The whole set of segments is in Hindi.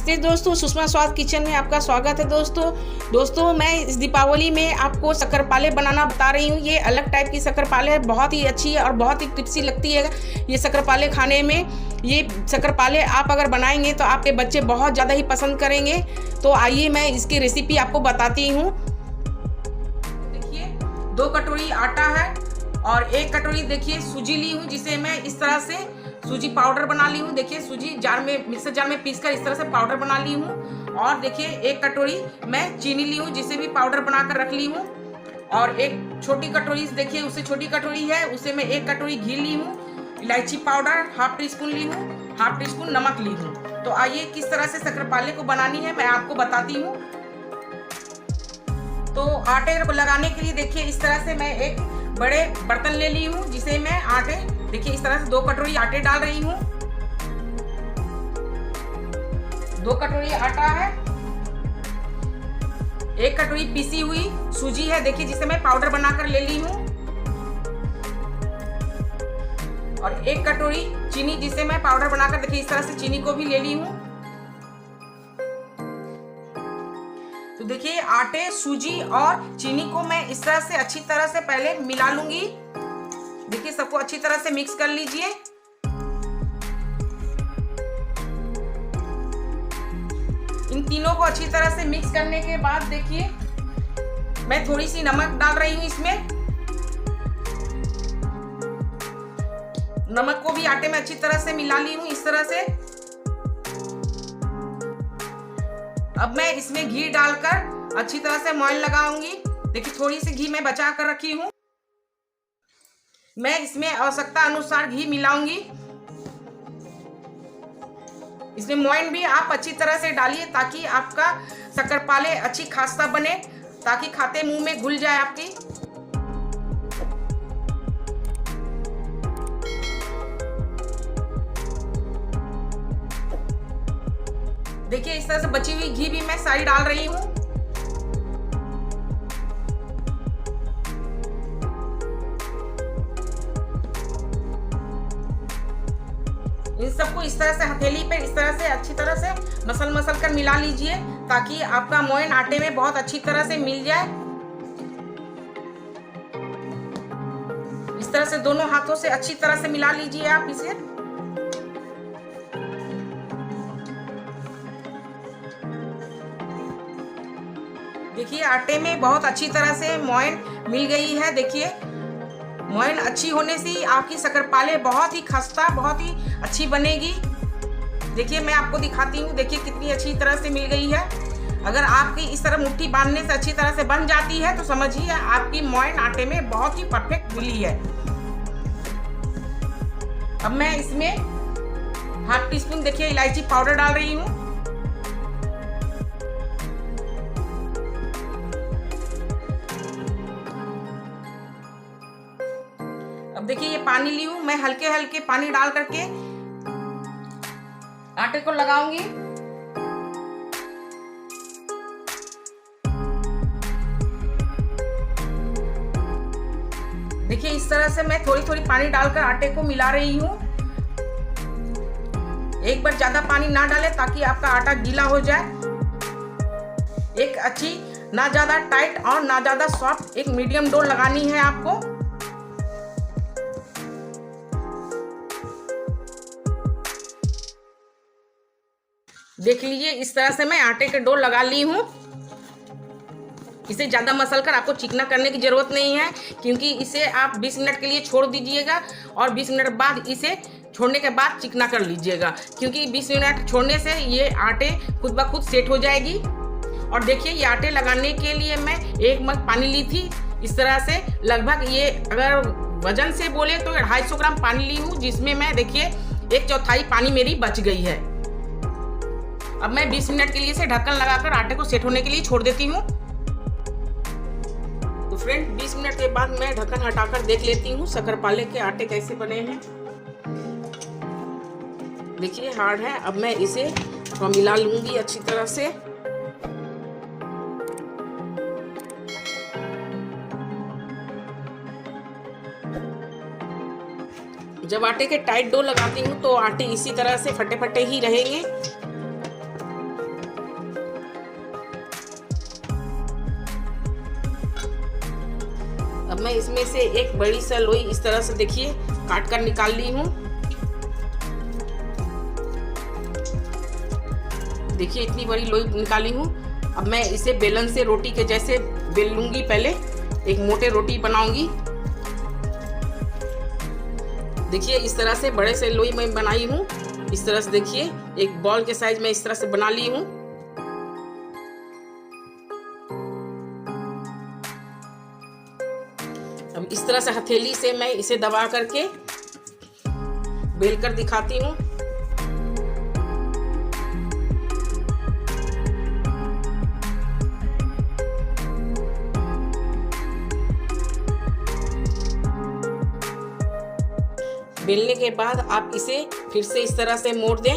नमस्ते दोस्तों, सुषमा स्वाद किचन में आपका स्वागत है। दोस्तों मैं इस दीपावली में आपको शक्करपाले बनाना बता रही हूँ। ये अलग टाइप की शक्करपाले है, बहुत ही अच्छी है और बहुत ही टिप्सी लगती है ये शक्करपाले खाने में। ये शक्करपाले आप अगर बनाएंगे तो आपके बच्चे बहुत ज़्यादा ही पसंद करेंगे। तो आइए मैं इसकी रेसिपी आपको बताती हूँ। देखिए 2 कटोरी आटा है और 1 कटोरी देखिए सूजी ली हूँ, जिसे मैं इस तरह से सूजी पाउडर बना ली हूँ। देखिए सूजी जार में मिक्सर जार में पीसकर इस तरह से पाउडर बना ली हूँ। और देखिए 1 कटोरी मैं चीनी ली हूँ, जिसे भी पाउडर बनाकर रख ली हूँ। और 1 छोटी कटोरी देखिए उससे छोटी कटोरी है, उसे मैं 1 कटोरी घी ली हूँ। इलायची पाउडर ½ टी स्पून ली हूँ, ½ टी स्पून नमक ली हूँ। तो आइए किस तरह से शक्करपाले को बनानी है मैं आपको बताती हूँ। तो आटे को लगाने के लिए देखिए इस तरह से मैं एक बड़े बर्तन ले ली हूँ, जिसे मैं आटे देखिए इस तरह से 2 कटोरी आटे डाल रही हूँ। 2 कटोरी आटा है। 1 कटोरी पीसी हुई सूजी है, देखिए जिसे मैं पाउडर बनाकर ले ली हूँ। और 1 कटोरी चीनी, जिसे मैं पाउडर बनाकर देखिए इस तरह से चीनी को भी ले ली हूँ। तो देखिए आटे, सूजी और चीनी को मैं इस तरह से अच्छी तरह से पहले मिला लूंगी। देखिए सबको अच्छी तरह से मिक्स कर लीजिए। इन तीनों को अच्छी तरह से मिक्स करने के बाद देखिए मैं थोड़ी सी नमक डाल रही हूँ इसमें। नमक को भी आटे में अच्छी तरह से मिला ली हूँ इस तरह से। अब मैं इसमें घी डालकर अच्छी तरह से मोयन लगाऊंगी। देखिए थोड़ी सी घी मैं बचा कर रखी हूँ। मैं इसमें आवश्यकता अनुसार घी मिलाऊंगी। इसमें मोयन भी आप अच्छी तरह से डालिए ताकि आपका शक्करपाले अच्छी खास्ता बने, ताकि खाते मुंह में घुल जाए आपकी। देखिए इस तरह से बची हुई घी भी मैं सारी डाल रही हूँ। इन सबको इस तरह से हथेली पे इस तरह से अच्छी तरह से मसल कर मिला लीजिए, ताकि आपका मोयन आटे में बहुत अच्छी तरह से मिल जाए। इस तरह से दोनों हाथों से अच्छी तरह से मिला लीजिए आप इसे। देखिए आटे में बहुत अच्छी तरह से मोयन मिल गई है। देखिए मोयन अच्छी होने से आपकी शक्करपाले बहुत ही खस्ता, बहुत ही अच्छी बनेगी। देखिए मैं आपको दिखाती हूँ, देखिए कितनी अच्छी तरह से मिल गई है। अगर आपकी इस तरह मुट्ठी बांधने से अच्छी तरह से बन जाती है तो समझिए आपकी मोयन आटे में बहुत ही परफेक्ट मिली है। अब मैं इसमें ½ टी स्पून देखिए इलायची पाउडर डाल रही हूँ। अब देखिए ये पानी ली हूं, मैं हल्के हल्के पानी डाल करके आटे को लगाऊंगी। देखिए इस तरह से मैं थोड़ी थोड़ी पानी डालकर आटे को मिला रही हूं। एक बार ज्यादा पानी ना डालें ताकि आपका आटा गीला हो जाए। एक अच्छी, ना ज्यादा टाइट और ना ज्यादा सॉफ्ट, एक मीडियम डो लगानी है आपको। देख लीजिए इस तरह से मैं आटे के डो लगा ली हूँ। इसे ज़्यादा मसल कर आपको चिकना करने की ज़रूरत नहीं है, क्योंकि इसे आप 20 मिनट के लिए छोड़ दीजिएगा और 20 मिनट बाद इसे छोड़ने के बाद चिकना कर लीजिएगा, क्योंकि 20 मिनट छोड़ने से ये आटे खुद ब खुद सेट हो जाएगी। और देखिए ये आटे लगाने के लिए मैं 1 मग पानी ली थी। इस तरह से लगभग ये अगर वजन से बोले तो 250 ग्राम पानी ली हूँ, जिसमें मैं देखिए 1/4 पानी मेरी बच गई है। अब मैं 20 मिनट के लिए इसे ढक्कन लगाकर आटे को सेट होने के लिए छोड़ देती हूँ। तो फ्रेंड 20 मिनट के बाद मैं ढक्कन हटाकर देख लेती हूँ शक्करपाले के आटे कैसे बने हैं। देखिए हार्ड है। अब मैं इसे थोड़ा मिला लूंगी अच्छी तरह से। जब आटे के टाइट डो लगाती हूँ तो आटे इसी तरह से फटे फटे ही रहेंगे। अब मैं इसमें से एक बड़ी सा लोई इस तरह से देखिए काट कर निकाल ली हूँ। देखिए इतनी बड़ी लोई निकाली हूँ। अब मैं इसे बेलन से रोटी के जैसे बेल लूंगी। पहले एक मोटे रोटी बनाऊंगी। देखिए इस तरह से बड़े से लोई मैं बनाई हूँ। इस तरह से देखिए एक बॉल के साइज में इस तरह से बना ली हूँ। अब इस तरह से हथेली से मैं इसे दबा करके बेल कर दिखाती हूँ। बेलने के बाद आप इसे फिर से इस तरह से मोड़ दें।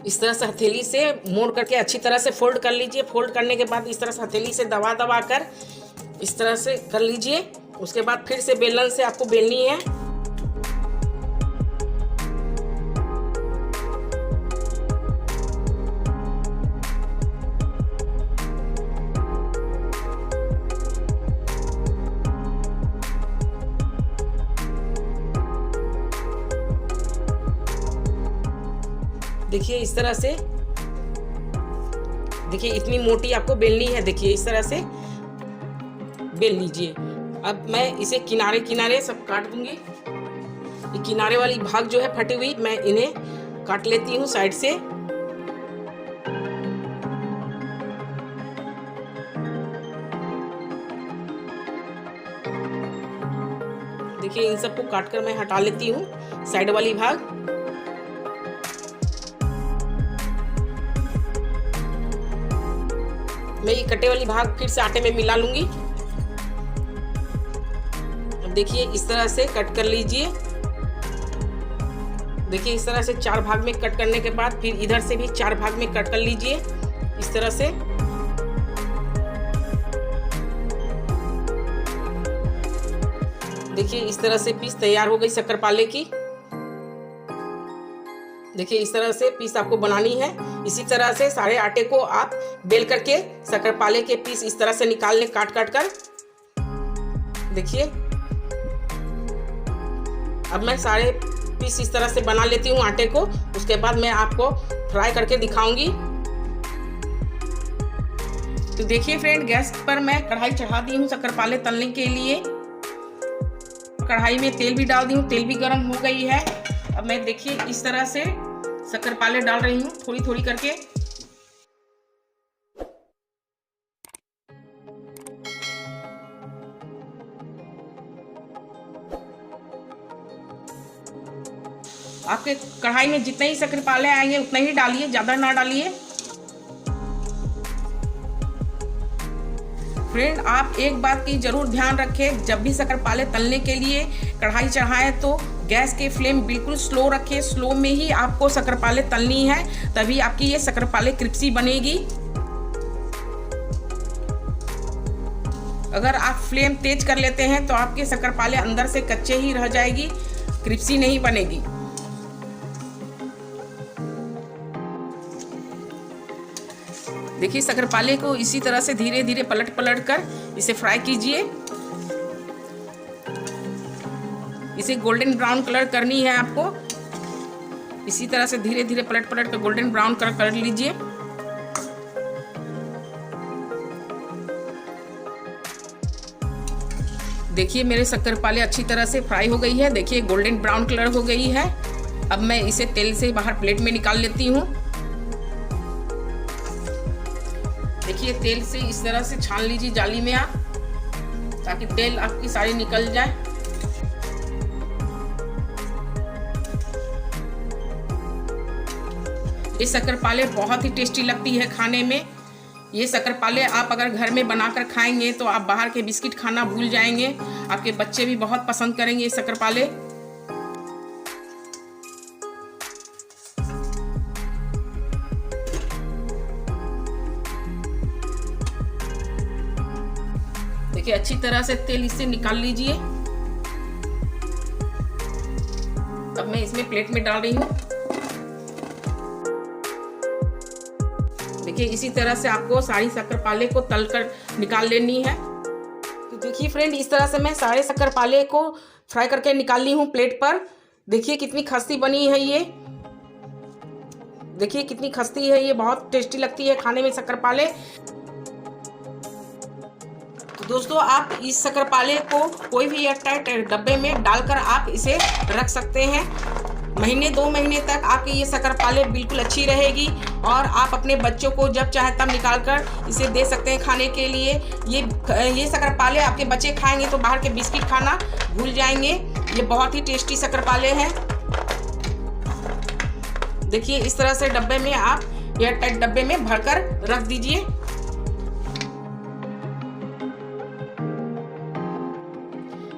इस तरह से हथेली से मोड़ करके अच्छी तरह से फोल्ड कर लीजिए। फोल्ड करने के बाद इस तरह से हथेली से दबा दबा कर इस तरह से कर लीजिए। उसके बाद फिर से बेलन से आपको बेलनी है। देखिए इस तरह से, देखिए इतनी मोटी आपको बेलनी है। देखिए इस तरह से बेल लीजिए। अब मैं इसे किनारे किनारे सब काट दूंगी। ये किनारे वाली भाग जो है फटी हुई, मैं इन्हें काट लेती हूँ साइड से। देखिए इन सबको काट कर मैं हटा लेती हूँ साइड वाली भाग। मैं ये कटे वाली भाग फिर से आटे में मिला लूंगी। अब देखिए इस तरह से कट कर लीजिए। देखिए इस तरह से 4 भाग में कट करने के बाद फिर इधर से भी 4 भाग में कट कर लीजिए इस तरह से। देखिए इस तरह से पीस तैयार हो गई शक्करपाले की। देखिए इस तरह से पीस आपको बनानी है। इसी तरह से सारे आटे को आप बेल करके शक्करपाले के पीस इस तरह से निकाल लें काट काट कर। देखिए अब मैं सारे पीस इस तरह से बना लेती हूँ आटे को। उसके बाद मैं आपको फ्राई करके दिखाऊंगी। तो देखिए फ्रेंड, गैस पर मैं कढ़ाई चढ़ा दी हूँ शक्करपाले तलने के लिए। कढ़ाई में तेल भी डाल दी हूँ, तेल भी गर्म हो गई है। अब मैं देखिए इस तरह से शक्करपाले डाल रही हूँ थोड़ी थोड़ी करके। आपके कढ़ाई में जितने ही शक्करपाले आएंगे उतने ही डालिए, ज्यादा ना डालिए। फ्रेंड, आप एक बात की जरूर ध्यान रखें, जब भी शक्करपाले तलने के लिए कढ़ाई चढ़ाएं तो गैस के फ्लेम बिल्कुल स्लो रखें। स्लो में ही आपको शक्करपाले तलनी है, तभी आपकी ये शक्करपाले क्रिस्पी बनेगी। अगर आप फ्लेम तेज कर लेते हैं तो आपके शक्करपाले अंदर से कच्चे ही रह जाएगी, क्रिस्पी नहीं बनेगी। देखिए शक्करपाले को इसी तरह से धीरे धीरे पलट पलट कर इसे फ्राई कीजिए। इसे गोल्डन ब्राउन कलर करनी है आपको। इसी तरह से धीरे धीरे पलट पलट कर गोल्डन ब्राउन कलर कर लीजिए। देखिए मेरे शक्करपाले अच्छी तरह से फ्राई हो गई है। देखिए गोल्डन ब्राउन कलर हो गई है। अब मैं इसे तेल से बाहर प्लेट में निकाल लेती हूँ। देखिए तेल से इस तरह से छान लीजिए जाली में आप, ताकि तेल आपकी सारी निकल जाए। ये शक्करपाले बहुत ही टेस्टी लगती है खाने में। ये शक्करपाले आप अगर घर में बनाकर खाएंगे तो आप बाहर के बिस्किट खाना भूल जाएंगे। आपके बच्चे भी बहुत पसंद करेंगे ये शक्करपाले। देखिए अच्छी तरह से तेल इससे निकाल लीजिए। अब मैं इसमें प्लेट में डाल रही हूँ। देखिए इसी तरह से आपको सारी शक्करपाले को तल कर निकाल लेनी है। तो देखिए फ्रेंड, इस तरह से मैं सारे शक्करपाले को फ्राई करके निकाल ली हूँ प्लेट पर। देखिए कितनी खस्ती बनी है ये, देखिए कितनी खस्ती है ये, बहुत टेस्टी लगती है खाने में शक्करपाले। तो दोस्तों आप इस शक्करपाले को कोई भी एयरटाइट डब्बे में डालकर आप इसे रख सकते हैं। महीने 2 महीने तक आपके ये शक्करपाले बिल्कुल अच्छी रहेगी और आप अपने बच्चों को जब चाहे तब निकाल कर इसे दे सकते हैं खाने के लिए। ये शक्करपाले आपके बच्चे खाएंगे तो बाहर के बिस्किट खाना भूल जाएंगे। ये बहुत ही टेस्टी शक्करपाले हैं। देखिए इस तरह से डब्बे में आप एयरटाइट डब्बे में भरकर रख दीजिए।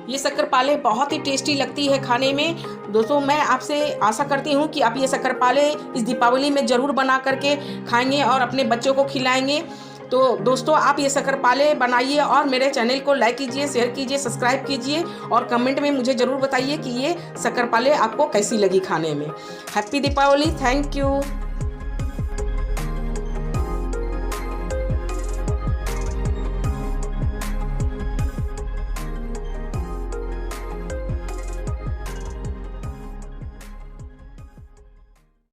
ये शक्करपाले बहुत ही टेस्टी लगती है खाने में। दोस्तों मैं आपसे आशा करती हूँ कि आप ये शक्करपाले इस दीपावली में ज़रूर बना करके खाएंगे और अपने बच्चों को खिलाएंगे। तो दोस्तों आप ये शक्करपाले बनाइए और मेरे चैनल को लाइक कीजिए, शेयर कीजिए, सब्सक्राइब कीजिए और कमेंट में मुझे ज़रूर बताइए कि ये शक्करपाले आपको कैसी लगी खाने में। Happy Deepawali, thank you.